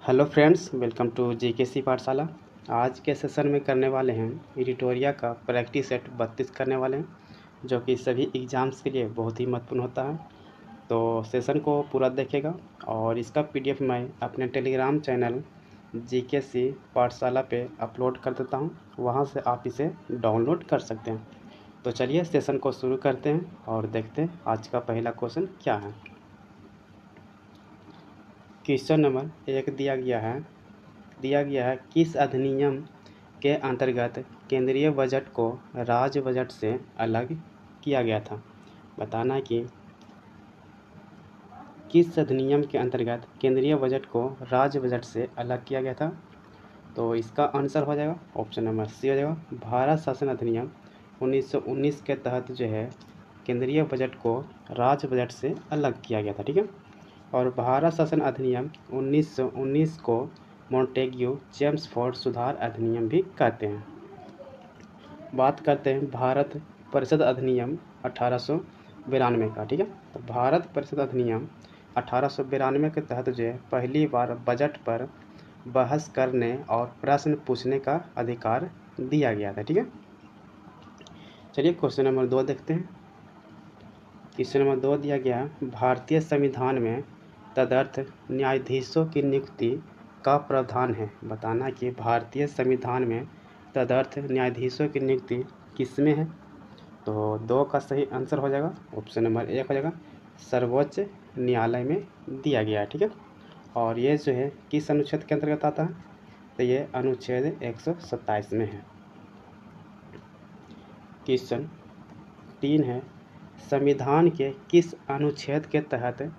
Hello friends, welcome to GKC Pathshala. आज के session में करने वाले हैं एडिटोरिया का प्रैक्टिस सेट 32 करने वाले हैं, जो कि सभी एग्ज़ाम्स के लिए बहुत ही महत्वपूर्ण होता है। तो सेशन को पूरा देखेगा और इसका पीडीएफ मैं अपने टेलीग्राम चैनल जीकेसी पाठशाला पे अपलोड कर देता हूँ, वहाँ से आप इसे डाउनलोड कर सकते हैं। तो चलिए सेशन को शुरू करते हैं और देखते हैं आज का पहला क्वेश्चन क्या है। क्वेश्चन नंबर 1 दिया गया है किस अधिनियम के अंतर्गत केंद्रीय बजट को राज्य बजट से अलग किया गया था। बताना है कि किस अधिनियम के अंतर्गत केंद्रीय बजट को राज्य बजट से अलग किया गया था। तो इसका आंसर हो जाएगा ऑप्शन नंबर सी हो जाएगा, भारत शासन अधिनियम 1919 के तहत जो है केंद्रीय बजट को राज्य बजट से अलग किया गया था। ठीक है, और भारत शासन अधिनियम 1919 को मॉन्टेग्यू चेम्सफोर्ड सुधार अधिनियम भी कहते हैं। बात करते हैं भारत परिषद अधिनियम 1892 का। ठीक है, तो भारत परिषद अधिनियम 1892 के तहत जो है पहली बार बजट पर बहस करने और प्रश्न पूछने का अधिकार दिया गया था। ठीक है, चलिए क्वेश्चन नंबर 2 देखते हैं। क्वेश्चन नंबर 2 दिया गया, भारतीय संविधान में तदर्थ न्यायाधीशों की नियुक्ति का प्रावधान है। बताना कि भारतीय संविधान में तदर्थ न्यायाधीशों की नियुक्ति किस में है। तो 2 का सही आंसर हो जाएगा ऑप्शन नंबर 1 हो जाएगा, सर्वोच्च न्यायालय में दिया गया है। ठीक है, और ये जो है किस अनुच्छेद के अंतर्गत आता है, तो ये अनुच्छेद 127 में है। क्वेश्चन 3 है, संविधान के किस अनुच्छेद के तहत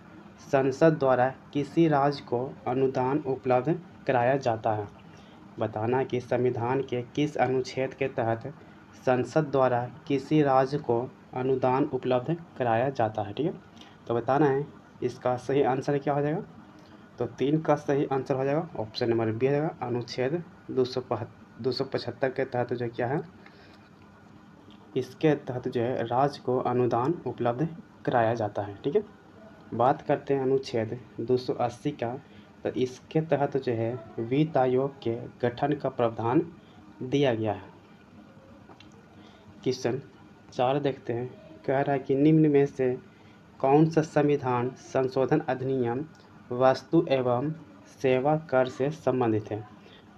संसद द्वारा किसी राज्य को अनुदान उपलब्ध कराया जाता है। बताना कि संविधान के किस अनुच्छेद के तहत संसद द्वारा किसी राज्य को अनुदान उपलब्ध कराया जाता है। ठीक है, तो बताना है इसका सही आंसर क्या हो जाएगा। तो 3 का सही आंसर हो जाएगा ऑप्शन नंबर बी हो जाएगा, अनुच्छेद 275 के तहत जो क्या है, इसके तहत जो है राज्य को अनुदान उपलब्ध कराया जाता है। ठीक है, बात करते हैं अनुच्छेद 280 का, तो इसके तहत जो है वित्त आयोग के गठन का प्रावधान दिया गया है। क्वेश्चन 4 देखते हैं, कह रहा है कि निम्न में से कौन सा संविधान संशोधन अधिनियम वस्तु एवं सेवा कर से संबंधित है।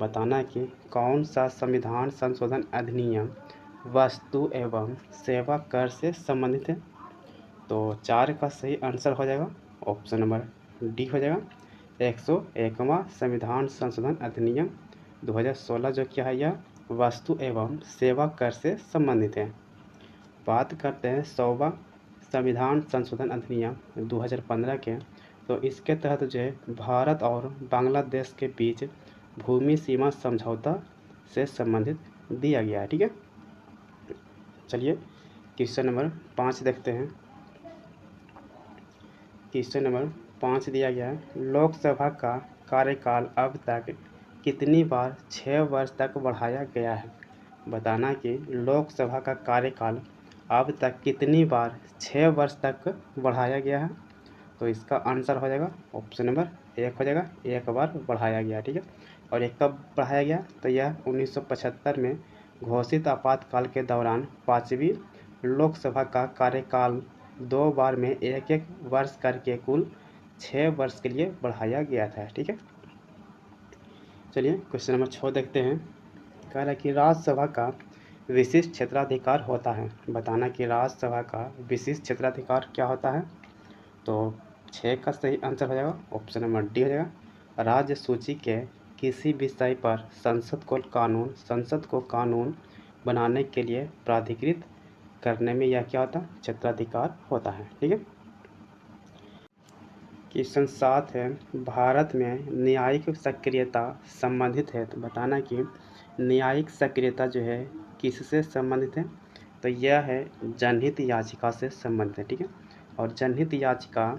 बताना कि कौन सा संविधान संशोधन अधिनियम वस्तु एवं सेवा कर से संबंधित है। तो 4 का सही आंसर हो जाएगा ऑप्शन नंबर डी हो जाएगा, 101वां संविधान संशोधन अधिनियम 2016 जो क्या है यह वस्तु एवं सेवा कर से संबंधित है। बात करते हैं 100वां संविधान संशोधन अधिनियम 2015 के, तो इसके तहत जो है भारत और बांग्लादेश के बीच भूमि सीमा समझौता से संबंधित दिया गया है। ठीक है, चलिए क्वेश्चन नंबर 5 देखते हैं। क्वेश्चन नंबर 5 दिया गया है, लोकसभा का कार्यकाल अब तक कितनी बार 6 वर्ष तक बढ़ाया गया है। बताना कि लोकसभा का कार्यकाल अब तक कितनी बार 6 वर्ष तक बढ़ाया गया है। तो इसका आंसर हो जाएगा ऑप्शन नंबर 1 हो जाएगा, 1 बार बढ़ाया गया। ठीक है, और ये कब बढ़ाया गया, तो यह 1975 में घोषित आपातकाल के दौरान 5वीं लोकसभा का कार्यकाल 2 बार में 1-1 वर्ष करके कुल 6 वर्ष के लिए बढ़ाया गया था। ठीक है, चलिए क्वेश्चन नंबर 6 देखते हैं। कह रहा है कि राज्यसभा का विशिष्ट क्षेत्राधिकार होता है। बताना कि राज्यसभा का विशिष्ट क्षेत्राधिकार क्या होता है। तो 6 का सही आंसर हो जाएगा ऑप्शन नंबर डी हो जाएगा, राज्य सूची के किसी विषय पर संसद को कानून बनाने के लिए प्राधिकृत करने में यह क्या होता है, क्षेत्राधिकार होता है। ठीक है, क्वेश्चन 7 है, भारत में न्यायिक सक्रियता संबंधित है। तो बताना कि न्यायिक सक्रियता जो है किससे संबंधित है, तो यह है जनहित याचिका से संबंधित है। ठीक है, और जनहित याचिका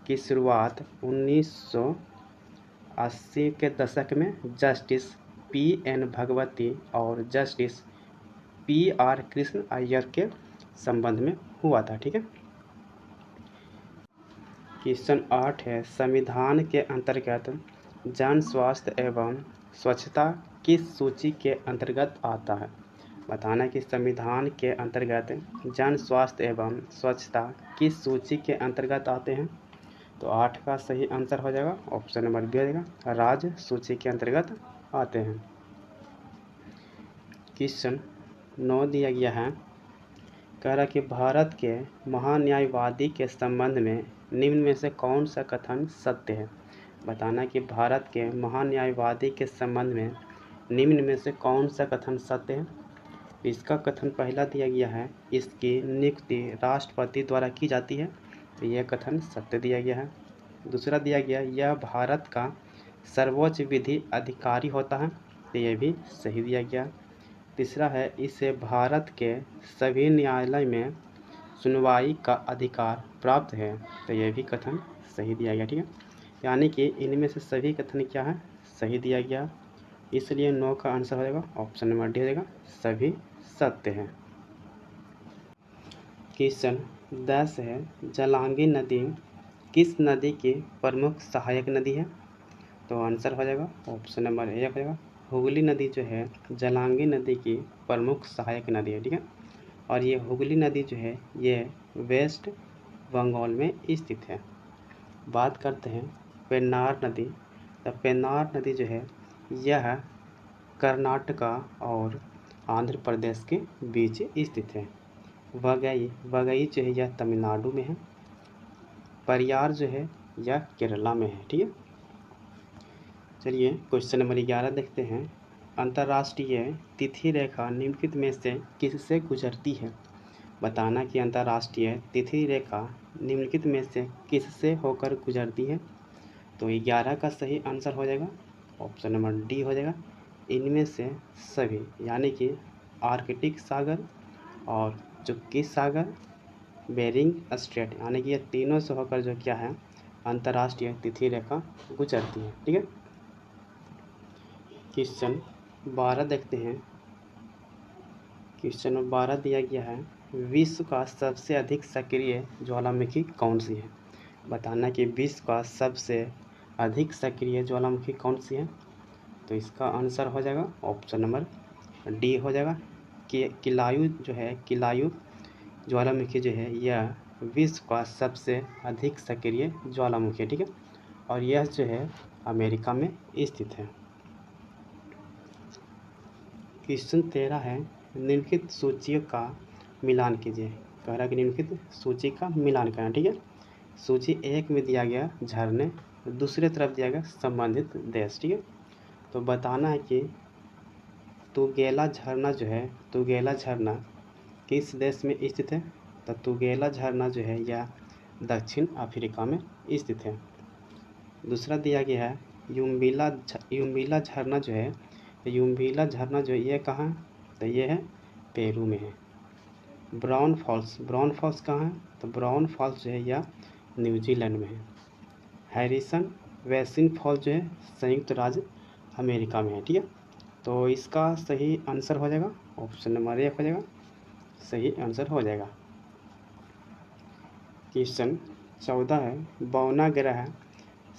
की शुरुआत 1980 के दशक में जस्टिस P.N. भगवती और जस्टिस P.R. कृष्ण अय्यर के संबंध में हुआ था। ठीक है, क्वेश्चन 8 है, संविधान के अंतर्गत जन स्वास्थ्य एवं स्वच्छता किस सूची के अंतर्गत आता है? बताना कि संविधान के अंतर्गत जन स्वास्थ्य एवं स्वच्छता किस सूची के अंतर्गत आते हैं? तो 8 का सही आंसर हो जाएगा ऑप्शन नंबर बी हो जाएगा, राज्य सूची के अंतर्गत आते हैं। क्वेश्चन 9 दिया गया है, कह रहा कि भारत के महान्यायवादी के संबंध में निम्न में से कौन सा कथन सत्य है? बताना कि भारत के महान्यायवादी के संबंध में निम्न में से कौन सा कथन सत्य है? इसका कथन पहला दिया गया है, इसकी नियुक्ति राष्ट्रपति द्वारा की जाती है, तो यह कथन सत्य दिया गया है। दूसरा दिया गया, यह भारत का सर्वोच्च विधि अधिकारी होता है, तो यह भी सही दिया गया। तीसरा है, इसे भारत के सभी न्यायालय में सुनवाई का अधिकार प्राप्त है, तो यह भी कथन सही दिया गया। ठीक है, यानी कि इनमें से सभी कथन क्या है, सही दिया गया, इसलिए 9 का आंसर हो जाएगा ऑप्शन नंबर डी हो जाएगा, सभी सत्य है। क्वेश्चन 10 है, जलांगी नदी किस नदी की प्रमुख सहायक नदी है? तो आंसर हो जाएगा ऑप्शन नंबर ए हो जाएगा, हुगली नदी जो है जलांगी नदी की प्रमुख सहायक नदी है। ठीक है, और ये हुगली नदी जो है ये वेस्ट बंगाल में स्थित है। बात करते हैं पेन्नार नदी, तो पेन्नार नदी जो है यह कर्नाटका और आंध्र प्रदेश के बीच स्थित है। वगई जो है यह तमिलनाडु में है। परियार जो है यह केरला में है। ठीक है, चलिए क्वेश्चन नंबर 11 देखते हैं, अंतर्राष्ट्रीय तिथि रेखा निम्नलिखित में से किससे गुजरती है? बताना कि अंतर्राष्ट्रीय तिथि रेखा निम्नलिखित में से किससे होकर गुजरती है? तो 11 का सही आंसर हो जाएगा ऑप्शन नंबर डी हो जाएगा, इनमें से सभी, यानी कि आर्कटिक सागर और चुक्की सागर, बेरिंग स्ट्रेट, यानी कि ये तीनों से होकर जो क्या है अंतर्राष्ट्रीय तिथि रेखा गुजरती है। ठीक है, क्वेश्चन 12 देखते हैं। क्वेश्चन 12 दिया गया है, विश्व का सबसे अधिक सक्रिय ज्वालामुखी कौन सी है? बताना कि विश्व का सबसे अधिक सक्रिय ज्वालामुखी कौन सी है? तो इसका आंसर हो जाएगा ऑप्शन नंबर डी हो जाएगा कि किलायु जो है, किलायु ज्वालामुखी जो है यह विश्व का सबसे अधिक सक्रिय ज्वालामुखी है। ठीक है, और यह जो है अमेरिका में स्थित है। क्वेश्चन 13 है, निम्नलिखित सूचियों का मिलान कीजिए। कह रहा है कि निम्नलिखित सूची का मिलान करना। ठीक है, सूची 1 में दिया गया झरने, दूसरे तरफ दिया गया संबंधित देश। ठीक है, तो बताना है कि तुगेला झरना जो है, तुगेला झरना किस देश में स्थित है? तो तुगेला झरना जो है यह दक्षिण अफ्रीका में स्थित है। दूसरा दिया गया है युम्बिला झरना जो है, युम्बिला झरना जो है ये कहाँ है? तो ये है पेरू में है। ब्राउन फॉल्स कहाँ है? तो ब्राउन फॉल्स जो है यह न्यूजीलैंड में है। हैरिसन वैसिन फॉल्स जो है संयुक्त राज्य अमेरिका में है। ठीक है, तो इसका सही आंसर हो जाएगा ऑप्शन नंबर 1 हो जाएगा, सही आंसर हो जाएगा। क्वेश्चन 14 है, बौना ग्रह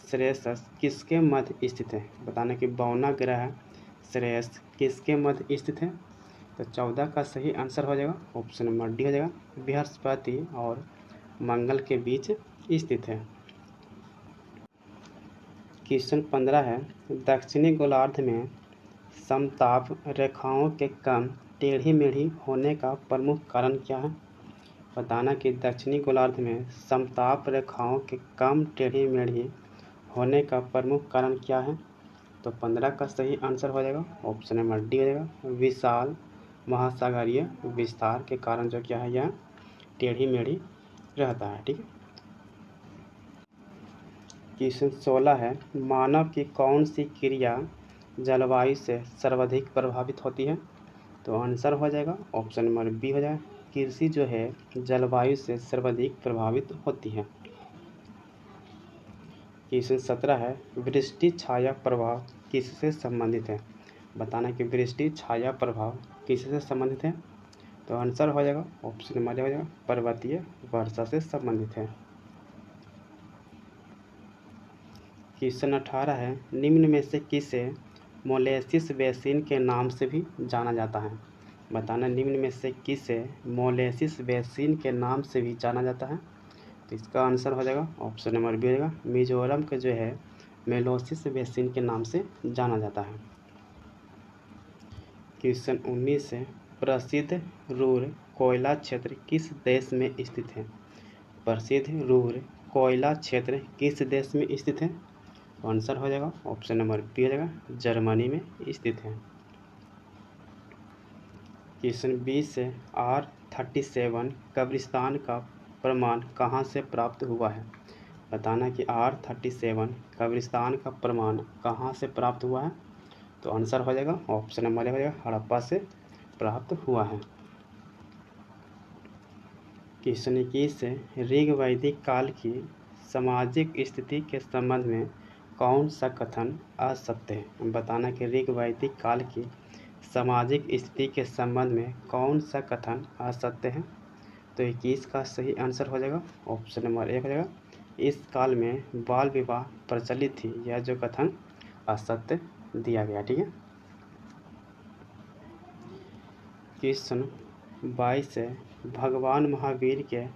श्रेयस किसके मध्य स्थित है? बताना कि बौना ग्रह श्रेयस किसके मध्य स्थित है? तो 14 का सही आंसर हो जाएगा ऑप्शन नंबर डी हो जाएगा, बृहस्पति और मंगल के बीच स्थित है। क्वेश्चन 15 है, दक्षिणी गोलार्ध में समताप रेखाओं के कम टेढ़ी मेढ़ी होने का प्रमुख कारण क्या है? बताना कि दक्षिणी गोलार्ध में समताप रेखाओं के कम टेढ़ी मेढ़ी होने का प्रमुख कारण क्या है? तो 15 का सही आंसर हो जाएगा ऑप्शन नंबर डी हो जाएगा, विशाल महासागरीय विस्तार के कारण जो क्या है यह टेढ़ी मेढ़ी रहता है। ठीक है, क्वेश्चन 16 है, मानव की कौन सी क्रिया जलवायु से सर्वाधिक प्रभावित होती है? तो आंसर हो जाएगा ऑप्शन नंबर बी हो जाएगा, कृषि जो है जलवायु से सर्वाधिक प्रभावित होती है। क्वेश्चन 17 है, वृष्टि छाया प्रभाव किससे संबंधित है? बताना कि वृष्टि छाया प्रभाव किससे संबंधित है? तो आंसर हो जाएगा ऑप्शन नंबर हो जाएगा, पर्वतीय वर्षा से संबंधित है। क्वेश्चन 18 है, निम्न में से किसे मोलेसिस बेसिन के नाम से भी जाना जाता है? बताना निम्न में से किसे मोलेसिस बेसिन के नाम से भी जाना जाता है? तो इसका आंसर हो जाएगा ऑप्शन नंबर बी हो जाएगा, मिजोरम के जो है मेलोसिस बेसिन के नाम से जाना जाता है। क्वेश्चन 19 है, प्रसिद्ध रूर कोयला क्षेत्र किस देश में स्थित है? प्रसिद्ध रूर कोयला क्षेत्र किस देश में स्थित है? तो आंसर हो जाएगा ऑप्शन नंबर बी हो जाएगा, जर्मनी में स्थित है। क्वेश्चन 20 है, R37 कब्रिस्तान का प्रमाण कहाँ से प्राप्त हुआ है? बताना कि R37 कब्रिस्तान का प्रमाण कहाँ से प्राप्त हुआ है? तो आंसर हो जाएगा ऑप्शन नंबर हो जाएगा, हड़प्पा से प्राप्त हुआ है। क्वेश्चन 21 है, ऋग वैदिक काल की सामाजिक स्थिति के संबंध में कौन सा कथन असत्य है? बताना कि ऋग वैदिक काल की सामाजिक स्थिति के संबंध में कौन सा कथन असत्य है? तो 21 का सही आंसर हो जाएगा ऑप्शन नंबर 1 हो जाएगा, इस काल में बाल विवाह प्रचलित थी, यह जो कथन असत्य दिया गया। ठीक है। क्वेश्चन 22 है, भगवान महावीर के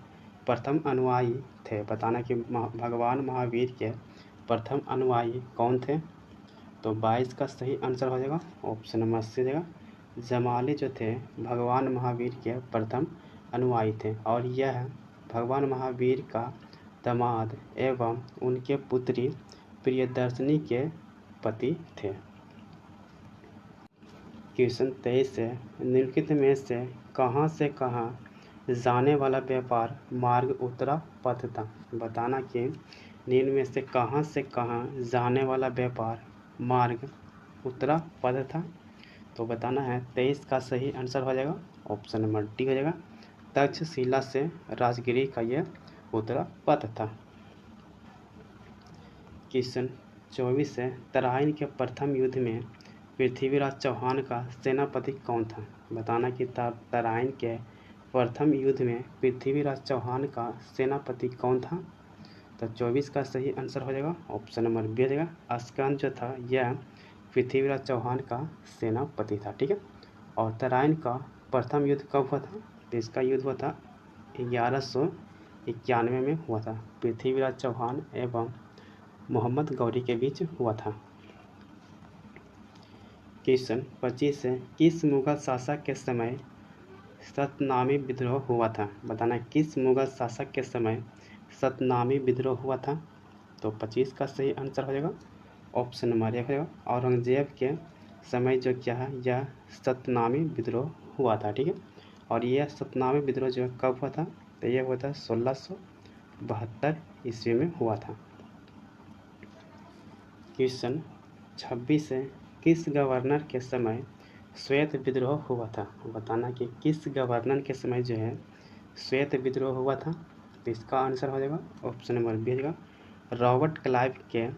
प्रथम अनुयायी थे। बताना कि भगवान महावीर के प्रथम अनुयायी कौन थे? तो 22 का सही आंसर हो जाएगा ऑप्शन नंबर सी हो जाएगा, जमाली जो थे भगवान महावीर के प्रथम अनुयायी थे और यह भगवान महावीर का दामाद एवं उनके पुत्री प्रियदर्शनी के पति थे। क्वेश्चन 23 है, निम्नलिखित में से कहाँ से कहाँ जाने वाला व्यापार मार्ग उत्तरा पथ था? बताना कि निम्न में से कहाँ जाने वाला व्यापार मार्ग उत्तरा पथ था? तो बताना है 23 का सही आंसर हो जाएगा ऑप्शन नंबर डी हो जाएगा, तक्षशिला से राजगिरी का यह उत्तरा पथ था। क्वेश्चन 24 है, तराइन के प्रथम युद्ध में पृथ्वीराज चौहान का सेनापति कौन था? बताना कि तराइन के प्रथम युद्ध में पृथ्वीराज चौहान का सेनापति कौन था? तो 24 का सही आंसर हो जाएगा ऑप्शन नंबर बी हो जाएगा, अस्कंद जो था यह पृथ्वीराज चौहान का सेनापति था। ठीक है। और तराइन का प्रथम युद्ध कब हुआ था? तो इसका युद्ध हुआ था 1191 में हुआ था, पृथ्वीराज चौहान एवं मोहम्मद गौरी के बीच हुआ था। क्वेश्चन 25 है, किस मुगल शासक के समय सतनामी विद्रोह हुआ था? बताना किस मुगल शासक के समय सतनामी विद्रोह हुआ था? तो 25 का सही आंसर हो जाएगा ऑप्शन नंबर 1 हो जाएगा, औरंगजेब के समय जो क्या है यह सतनामी विद्रोह हुआ था। ठीक है। और यह सतनामी विद्रोह जो कब हुआ था? तो यह हुआ था 1672 ईस्वी में हुआ था। क्वेश्चन 26 है, किस गवर्नर के समय श्वेत विद्रोह हुआ था? बताना कि किस गवर्नर के समय जो है श्वेत विद्रोह हुआ था? तो इसका आंसर हो जाएगा ऑप्शन नंबर बी हो जाएगा, रॉबर्ट क्लाइव के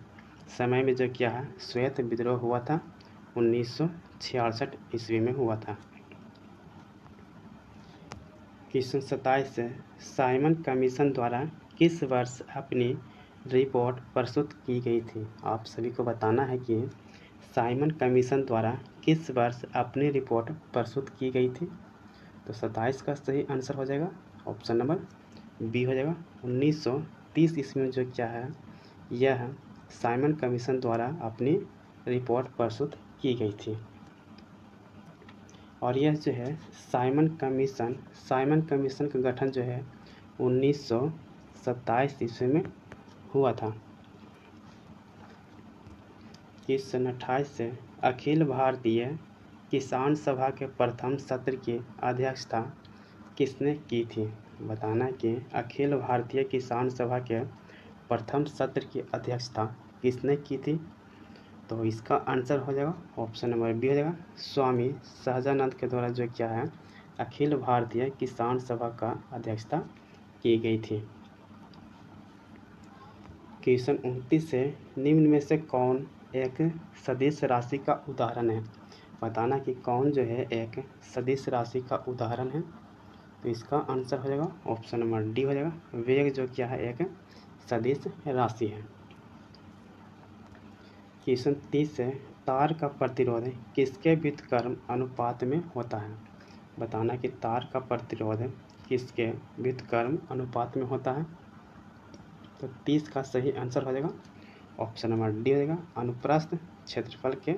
समय में जो क्या है श्वेत विद्रोह हुआ था 1966 ईस्वी में हुआ था। क्वेश्चन 27 है, साइमन कमीशन द्वारा किस वर्ष अपनी रिपोर्ट प्रस्तुत की गई थी? आप सभी को बताना है कि साइमन कमीशन द्वारा किस वर्ष अपनी रिपोर्ट प्रस्तुत की गई थी? तो 27 का सही आंसर हो जाएगा ऑप्शन नंबर बी हो जाएगा, 1930 ईस्वी में जो क्या है यह साइमन कमीशन द्वारा अपनी रिपोर्ट प्रस्तुत की गई थी। और यह जो है साइमन कमीशन का गठन जो है 1927 ईस्वी में हुआ था। क्वेश्चन 28 से, अखिल भारतीय किसान सभा के प्रथम सत्र की अध्यक्षता किसने की थी? बताना कि अखिल भारतीय किसान सभा के प्रथम सत्र की अध्यक्षता किसने की थी? तो इसका आंसर हो जाएगा ऑप्शन नंबर बी हो जाएगा, स्वामी सहजानंद के द्वारा जो क्या है अखिल भारतीय किसान सभा का अध्यक्षता की गई थी। क्वेश्चन 29 से, निम्न में से कौन एक सदिश राशि का उदाहरण है? बताना कि कौन जो है एक सदिश राशि का उदाहरण है? तो इसका आंसर हो जाएगा ऑप्शन नंबर डी हो जाएगा, वेग जो क्या है एक सदिश राशि है। क्वेश्चन 30 है, तार का प्रतिरोध किसके व्युत्क्रम अनुपात में होता है। बताना कि तार का प्रतिरोध किसके व्युत्क्रम अनुपात में होता है। तो 30 का सही आंसर हो जाएगा ऑप्शन नंबर डी हो जाएगा, अनुप्रस्थ क्षेत्रफल के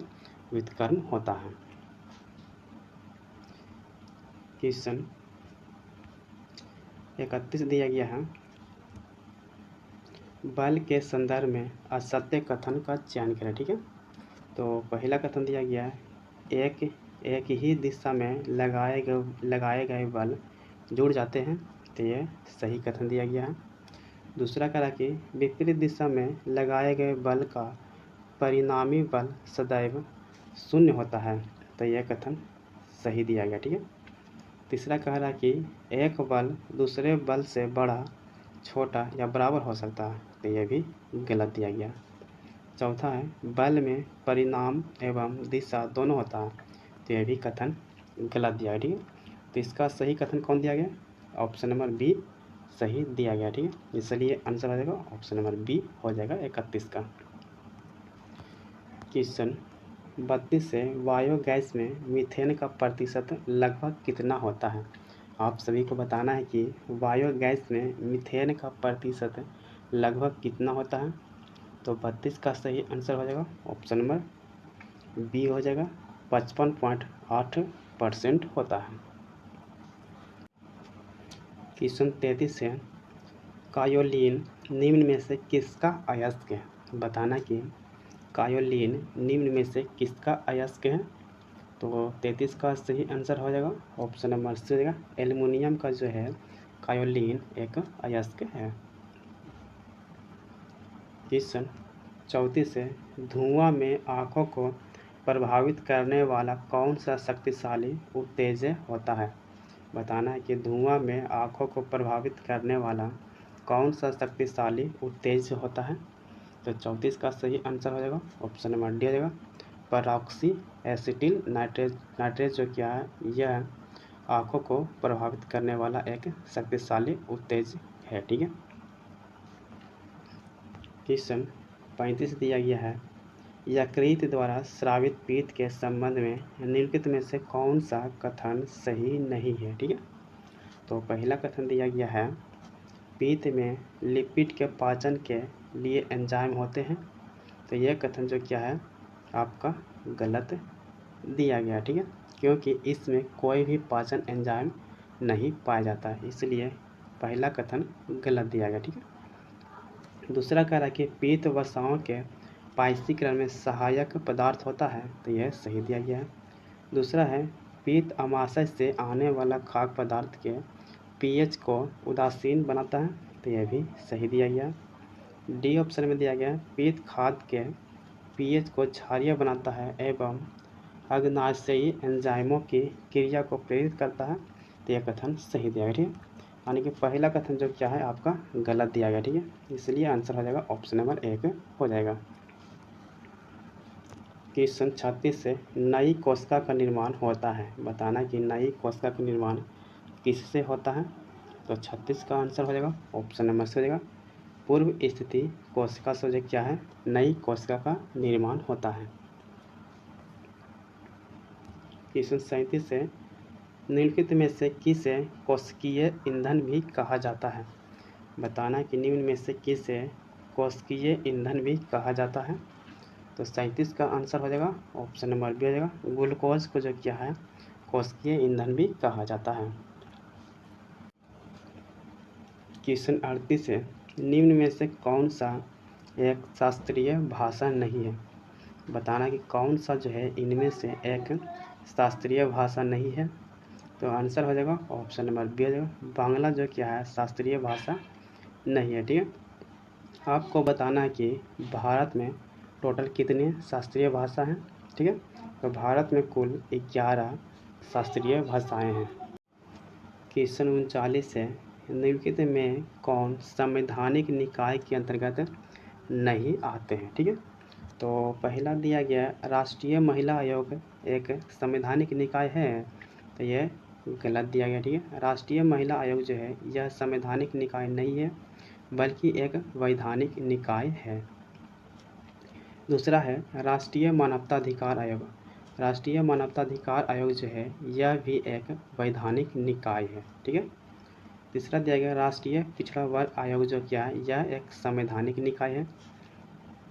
व्युत्क्रम होता है। क्वेश्चन 31 दिया गया है, बल के संदर्भ में असत्य कथन का चयन करें। ठीक है, तो पहला कथन दिया गया है, एक ही दिशा में लगाए गए बल जुड़ जाते हैं। तो ये सही कथन दिया गया है। दूसरा कहा कि विपरीत दिशा में लगाए गए बल का परिणामी बल सदैव शून्य होता है। तो यह कथन सही दिया गया। ठीक है, तीसरा कह रहा कि एक बल दूसरे बल से बड़ा, छोटा या बराबर हो सकता है। तो यह भी गलत दिया गया। चौथा है, बल में परिणाम एवं दिशा दोनों होता है। तो यह भी कथन गलत दिया गया। ठीक है, तो इसका सही कथन कौन दिया गया, ऑप्शन नंबर बी सही दिया गया। ठीक है, इसलिए आंसर हो जाएगा ऑप्शन नंबर बी हो जाएगा 31 का। क्वेश्चन 32 से, बायोगैस में मीथेन का प्रतिशत लगभग कितना होता है। आप सभी को बताना है कि बायोगैस में मीथेन का प्रतिशत लगभग कितना होता है। तो 32 का सही आंसर हो जाएगा ऑप्शन नंबर बी हो जाएगा, 55.8% होता है। क्वेश्चन 33 है, कायोलिन निम्न में से किसका अयस्क है। बताना कि कायोलिन निम्न में से किसका अयस्क है। तो 33 का सही आंसर हो जाएगा ऑप्शन नंबर सी हो जाएगा, एल्युमिनियम का जो है कायोलिन एक अयस्क है। क्वेश्चन 34 है, धुआं में आँखों को प्रभावित करने वाला कौन सा शक्तिशाली उत्तेजक होता है। बताना है कि धुआं में आँखों को प्रभावित करने वाला कौन सा शक्तिशाली उत्तेजक होता है। तो 34 का सही आंसर हो जाएगा ऑप्शन नंबर डी हो जाएगा, परऑक्सी एसिटिल नाइट्रेट जो क्या है, यह आँखों को प्रभावित करने वाला एक शक्तिशाली उत्तेजक है। ठीक है, क्वेश्चन 35 दिया गया है, यकृत द्वारा स्रावित पीत के संबंध में निम्नलिखित में से कौन सा कथन सही नहीं है। ठीक है, तो पहला कथन दिया गया है, पीत में लिपिड के पाचन के लिए एंजाइम होते हैं। तो यह कथन जो क्या है आपका गलत दिया गया। ठीक है, क्योंकि इसमें कोई भी पाचन एंजाइम नहीं पाया जाता है, इसलिए पहला कथन गलत दिया गया। ठीक है, दूसरा कह रहा है कि पीत वसाओं के पाइसीकरण में सहायक पदार्थ होता है। तो यह सही दिया गया है। दूसरा है, पीत अमाशय से आने वाला खाद्य पदार्थ के पीएच को उदासीन बनाता है। तो यह भी सही दिया गया। डी ऑप्शन में दिया गया है, पीत खाद्य के पीएच को क्षारीय बनाता है एवं अग्नाशयी एंजाइमों की क्रिया को प्रेरित करता है। तो यह कथन सही दिया गया। ठीक है, यानी कि पहला कथन जो क्या है आपका गलत दिया गया। ठीक है, इसलिए आंसर हो जाएगा ऑप्शन नंबर 1 हो जाएगा। क्वेश्चन 36 से, नई कोशिका का निर्माण होता है। बताना कि नई कोशिका का निर्माण किससे होता है। तो 36 का आंसर हो जाएगा ऑप्शन नंबर से हो जाएगा, पूर्व स्थिति कोशिका से जो क्या है नई कोशिका का निर्माण होता है। क्वेश्चन 37 से, निम्नलिखित में से किसे कोशिकीय ईंधन भी कहा जाता है। बताना कि निम्न में से किसे कोशिकीय ईंधन भी कहा जाता है। तो 37 का आंसर हो जाएगा ऑप्शन नंबर बी हो जाएगा, ग्लूकोज को जो क्या है कोशिकीय ईंधन भी कहा जाता है। क्वेश्चन 38 है, निम्न में से कौन सा एक शास्त्रीय भाषा नहीं है। बताना कि कौन सा जो है इनमें से एक शास्त्रीय भाषा नहीं है। तो आंसर हो जाएगा ऑप्शन नंबर बी हो जाएगा, बांग्ला जो क्या है शास्त्रीय भाषा नहीं है। ठीक है, आपको बताना है कि भारत में टोटल कितने शास्त्रीय भाषा हैं। ठीक है, तो भारत में कुल 11 शास्त्रीय भाषाएं हैं। क्वेश्चन 39 है, निम्नलिखित में कौन संवैधानिक निकाय के अंतर्गत नहीं आते हैं। ठीक है, तो पहला दिया गया राष्ट्रीय महिला आयोग एक संवैधानिक निकाय है। तो यह गलत दिया गया। ठीक है, राष्ट्रीय महिला आयोग जो है यह संवैधानिक निकाय नहीं है बल्कि एक वैधानिक निकाय है। दूसरा है राष्ट्रीय मानवाधिकार आयोग। राष्ट्रीय मानवाधिकार आयोग जो है यह भी एक वैधानिक निकाय है, ठीक है। तीसरा दिया गया राष्ट्रीय पिछड़ा वर्ग आयोग जो क्या है यह एक संवैधानिक निकाय है।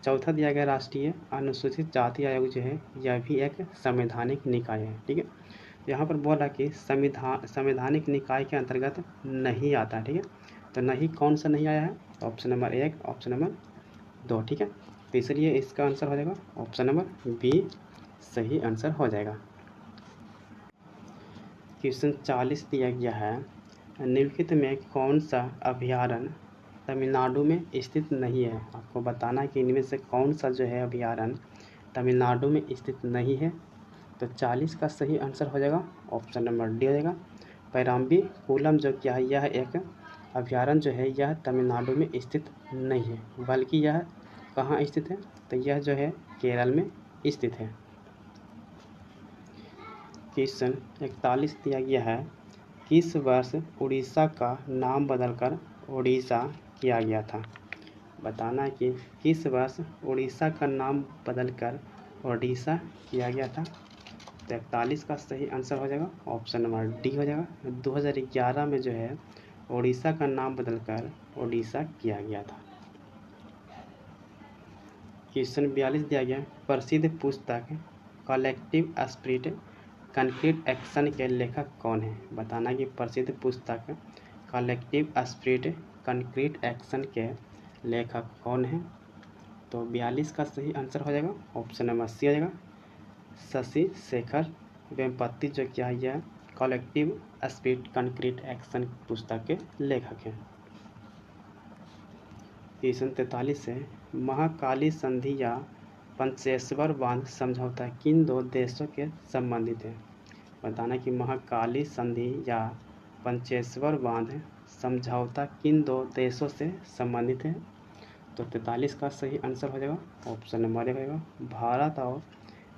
चौथा दिया गया राष्ट्रीय अनुसूचित जाति आयोग जो है यह भी एक संवैधानिक निकाय है, ठीक है। यहाँ पर बोला कि संवैधानिक निकाय के अंतर्गत नहीं आता, ठीक है। तो नहीं कौन सा नहीं आया है, ऑप्शन नंबर 1, ऑप्शन नंबर 2, ठीक है। तो इसलिए इसका आंसर हो जाएगा ऑप्शन नंबर बी सही आंसर हो जाएगा। क्वेश्चन 40 दिया गया है, निम्नलिखित में कौन सा अभयारण्य तमिलनाडु में स्थित नहीं है। आपको बताना है कि इनमें से कौन सा जो है अभयारण्य तमिलनाडु में स्थित नहीं है। तो 40 का सही आंसर हो जाएगा ऑप्शन नंबर डी हो जाएगा। पैराम्बी कुलम जो क्या है यह एक अभयारण्य जो है यह तमिलनाडु में स्थित नहीं है, बल्कि यह कहाँ स्थित है, तो यह जो है केरल में स्थित है। क्वेश्चन 41 दिया गया है, किस वर्ष उड़ीसा का नाम बदलकर ओडिशा किया गया था। बताना है कि किस वर्ष उड़ीसा का नाम बदलकर ओडिशा किया गया था। तो 41 का सही आंसर हो जाएगा ऑप्शन नंबर डी हो जाएगा। 2011 में जो है ओडिशा का नाम बदलकर ओडिशा किया गया था। क्वेश्चन 42 दिया गया, प्रसिद्ध पुस्तक कलेक्टिव स्पिरिट कंक्रीट एक्शन के लेखक कौन है। बताना कि प्रसिद्ध पुस्तक कलेक्टिव स्पिरिट कंक्रीट एक्शन के लेखक कौन है। तो 42 का सही आंसर हो जाएगा ऑप्शन नंबर सी हो जाएगा, शशि शेखर वेम्पति जो क्या है यह कलेक्टिव स्पिरिट कंक्रीट एक्शन पुस्तक के लेखक हैं। क्वेश्चन 43 से महाकाली संधि या पंचेश्वर बांध समझौता किन दो देशों के संबंधित है। बताना कि महाकाली संधि या पंचेश्वर बांध समझौता किन दो देशों से संबंधित है। तो 43 का सही आंसर हो जाएगा ऑप्शन नंबर 1 रहेगा, भारत और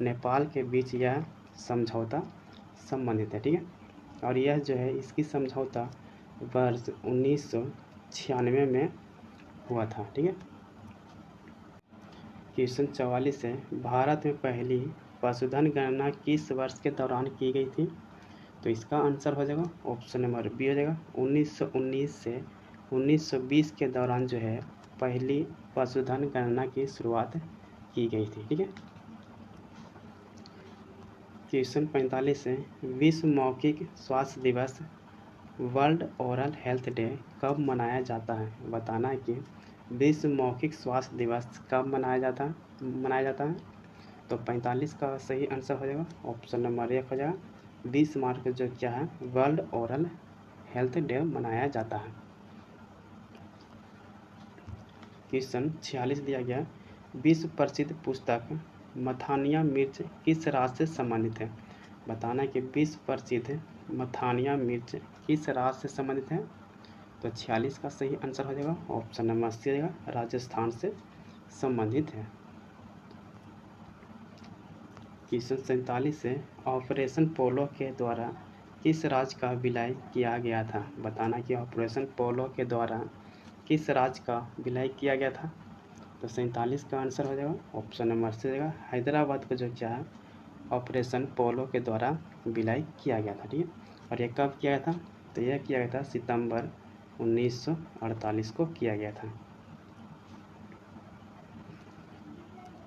नेपाल के बीच यह समझौता संबंधित है, ठीक है। और यह जो है इसकी समझौता वर्ष 1996 में हुआ था, ठीक है। क्वेश्चन 44 है, भारत में पहली पशुधन गणना किस वर्ष के दौरान की गई थी। तो इसका आंसर हो जाएगा ऑप्शन नंबर बी हो जाएगा, 1919 से 1920 के दौरान जो है पहली पशुधन गणना की शुरुआत की गई थी, ठीक है। क्वेश्चन 45 है, विश्व मौखिक स्वास्थ्य दिवस वर्ल्ड ओरल हेल्थ डे कब मनाया जाता है। बताना है कि विश्व मौखिक स्वास्थ्य दिवस कब मनाया जाता है। तो 45 का सही आंसर हो जाएगा ऑप्शन नंबर 1 हो जाएगा, 20 मार्च को जो क्या है वर्ल्ड ओरल हेल्थ डे मनाया जाता है। क्वेश्चन 46 दिया गया, विश्व प्रसिद्ध पुस्तक मथानिया मिर्च किस राज्य से संबंधित है। बताना कि विश्व प्रसिद्ध मथानिया मिर्च किस राज्य से संबंधित है। तो 46 का सही आंसर हो जाएगा ऑप्शन नंबर सी हो जाएगा, राजस्थान से संबंधित है। क्वेश्चन 47 से ऑपरेशन पोलो के द्वारा किस राज्य का विलय किया गया था। बताना कि ऑपरेशन पोलो के द्वारा किस राज्य का विलय किया गया था। तो 47 का आंसर हो जाएगा ऑप्शन नंबर सी हो जाएगा, हैदराबाद को जो क्या है ऑपरेशन पोलो के द्वारा विलय किया गया था, ठीक है। और यह कब किया गया था, तो यह किया गया था सितंबर 1948 को किया गया था।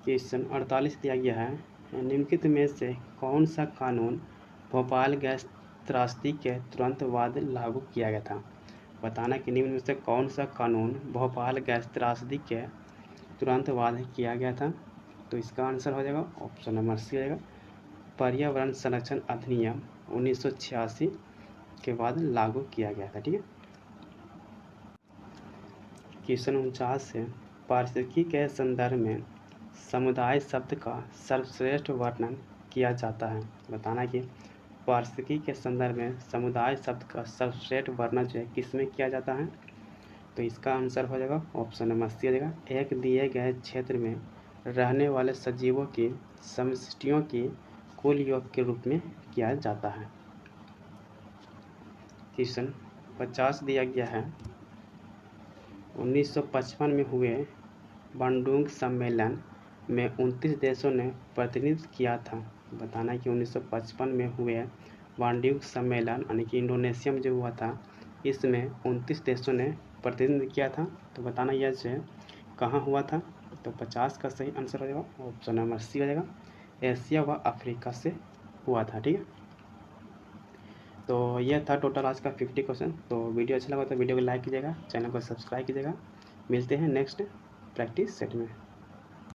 क्वेश्चन 48 दिया गया है, निम्नलिखित में से कौन सा कानून भोपाल गैस त्रासदी के तुरंत बाद लागू किया गया था। बताना कि निम्न में से कौन सा कानून भोपाल गैस त्रासदी के तुरंत बाद किया गया था। तो इसका आंसर हो जाएगा ऑप्शन नंबर सी हो जाएगा, पर्यावरण संरक्षण अधिनियम 1986 के बाद लागू किया गया था, ठीक है। क्वेश्चन 49 है, पारिस्थितिकी के संदर्भ में समुदाय शब्द का सर्वश्रेष्ठ वर्णन किया जाता है। बताना कि पारिस्थितिकी के संदर्भ में समुदाय शब्द का सर्वश्रेष्ठ वर्णन जो है किसमें किया जाता है। तो इसका आंसर हो जाएगा ऑप्शन नंबर सी हो जाएगा, एक दिए गए क्षेत्र में रहने वाले सजीवों की समष्टियों की कुल योग के रूप में किया जाता है। क्वेश्चन 50 दिया गया है, 1955 में हुए बंडुंग सम्मेलन में 29 देशों ने प्रतिनिधित्व किया था। बताना है कि 1955 में हुए बांडुग सम्मेलन यानी कि इंडोनेशिया में जो हुआ था, इसमें 29 देशों ने प्रतिनिधित्व किया था। तो बताना यह जो है कहाँ हुआ था, तो 50 का सही आंसर हो जाएगा, ऑप्शन नंबर सी हो जाएगा, एशिया व अफ्रीका से हुआ था। ठीक है, तो यह था टोटल आज का 50 क्वेश्चन। तो वीडियो अच्छा लगा तो वीडियो को लाइक कीजिएगा, चैनल को सब्सक्राइब कीजिएगा। मिलते हैं नेक्स्ट प्रैक्टिस सेट में।